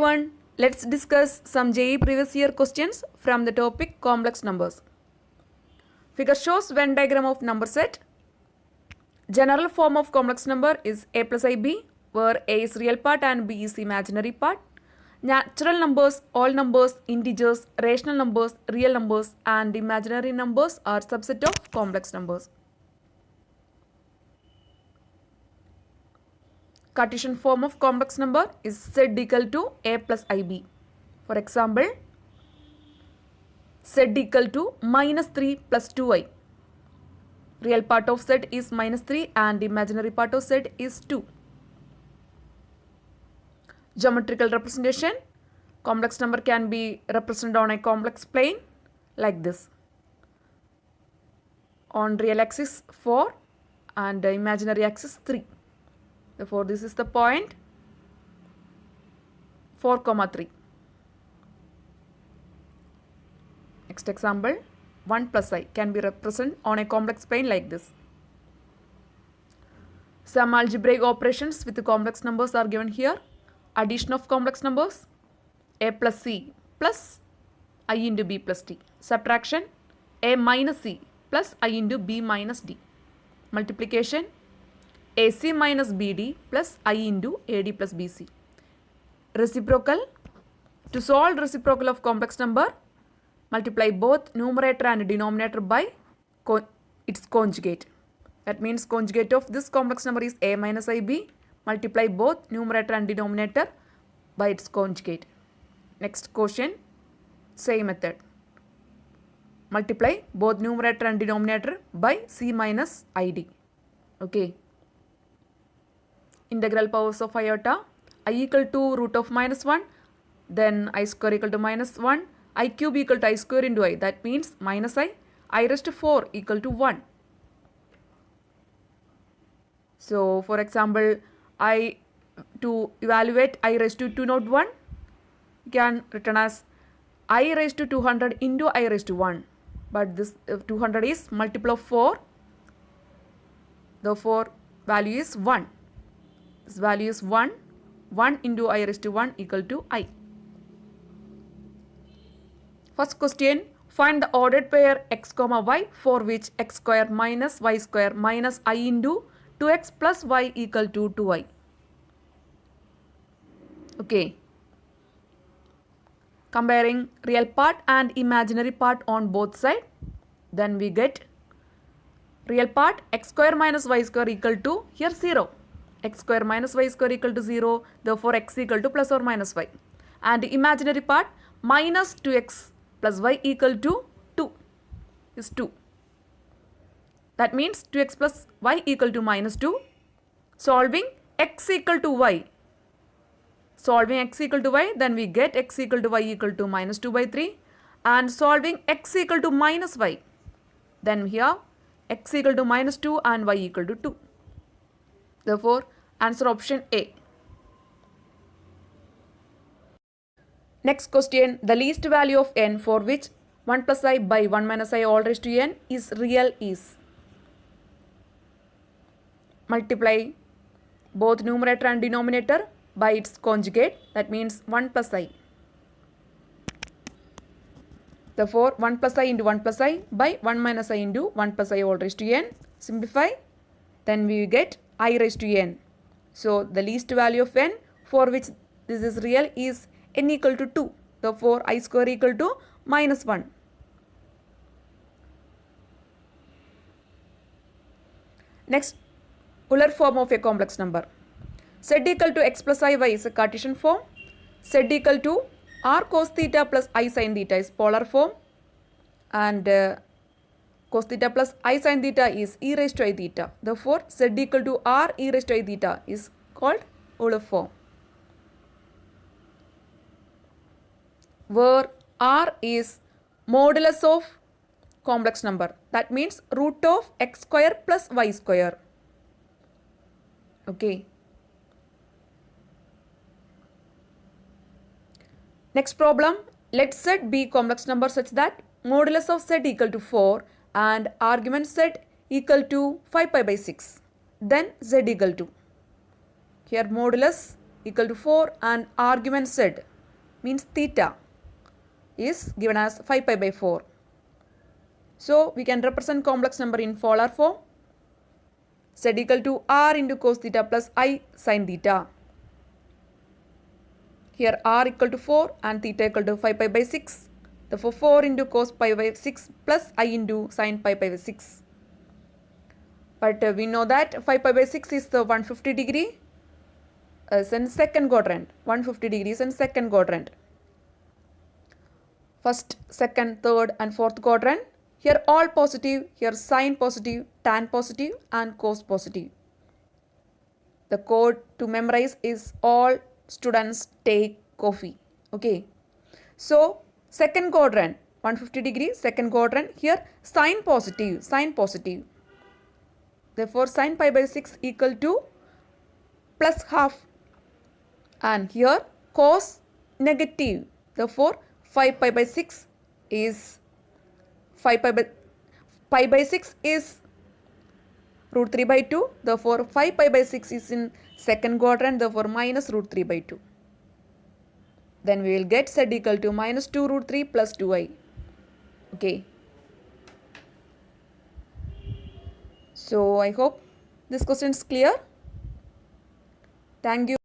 everyone, let's discuss some JEE previous year questions from the topic complex numbers. Figure shows Venn diagram of number set. General form of complex number is a plus ib, where a is real part and b is imaginary part. Natural numbers, all numbers, integers, rational numbers, real numbers and imaginary numbers are subset of complex numbers. Cartesian form of complex number is z equal to a plus ib. For example, z equal to minus 3 plus 2i. Real part of z is minus 3 and imaginary part of z is 2. Geometrical representation. Complex number can be represented on a complex plane like this. On real axis 4 and imaginary axis 3. Therefore, this is the point 4, 3. Next example, 1 plus I can be represented on a complex plane like this. Some algebraic operations with the complex numbers are given here. Addition of complex numbers, a plus c plus I into b plus d. Subtraction, a minus c plus I into b minus d. Multiplication, AC minus BD plus I into AD plus BC. Reciprocal. To solve reciprocal of complex number, multiply both numerator and denominator by its conjugate. That means conjugate of this complex number is A minus IB. Multiply both numerator and denominator by its conjugate. Next question, same method. Multiply both numerator and denominator by C minus ID. Okay. Integral powers of iota, I equal to root of minus 1, then I square equal to minus 1, I cube equal to I square into I. That means minus I raised to 4 equal to 1. So, for example, to evaluate I raised to 201, you can written as I raised to 200 into I raised to 1. But this 200 is multiple of 4. Therefore, value is 1. This value is 1. 1 into I raised to 1 equal to I. First question, find the ordered pair x comma y for which x square minus y square minus I into 2x plus y equal to 2i. Okay. Comparing real part and imaginary part on both sides, then we get real part x square minus y square equal to here 0. X square minus y square equal to 0, therefore x equal to plus or minus y. And imaginary part minus 2x plus y equal to 2 is 2. That means 2x plus y equal to minus 2. Solving x equal to y. Solving x equal to y, then we get x equal to y equal to minus 2 by 3. And solving x equal to minus y, then here x equal to minus 2 and y equal to 2. Therefore, answer option A. Next question, the least value of n for which 1 plus I by 1 minus I all raised to n is real is. Multiply both numerator and denominator by its conjugate, that means 1 plus I. Therefore, 1 plus I into 1 plus I by 1 minus I into 1 plus I all raised to n. Simplify, then we get I raised to n. So, the least value of n for which this is real is n equal to 2. Therefore, I square equal to minus 1. Next, Euler form of a complex number. Z equal to x plus I y is a Cartesian form. Z equal to r cos theta plus I sin theta is polar form. And cos theta plus I sin theta is e raised to I theta. Therefore, z equal to r e raised to I theta is called Euler form, where r is modulus of complex number. That means root of x square plus y square. Okay. Next problem, let z be complex number such that modulus of z equal to 4 and argument z equal to 5 pi by 6. Then z equal to, here modulus equal to 4 and argument z means theta is given as 5 pi by 4. So we can represent complex number in polar form. Z equal to r into cos theta plus I sin theta. Here r equal to 4 and theta equal to 5 pi by 6. Therefore 4 into cos pi by 6 plus I into sin pi by 6. But we know that 5 pi by 6 is the 150 degree is in second quadrant. 150 degrees in second quadrant. First, second, third and fourth quadrant. Here all positive, here sine positive, tan positive and cos positive. The code to memorize is all students take coffee. Okay. So, second quadrant, 150 degrees, second quadrant, here sine positive, sine positive. Therefore, sine pi by 6 equal to plus half. And here cos negative. Therefore, 5 pi by 6 is 5 pi by 6 is root 3 by 2. Therefore, 5 pi by 6 is in second quadrant. Therefore, minus root 3 by 2. Then we will get z equal to minus 2 root 3 plus 2i. Okay. So, I hope this question is clear. Thank you.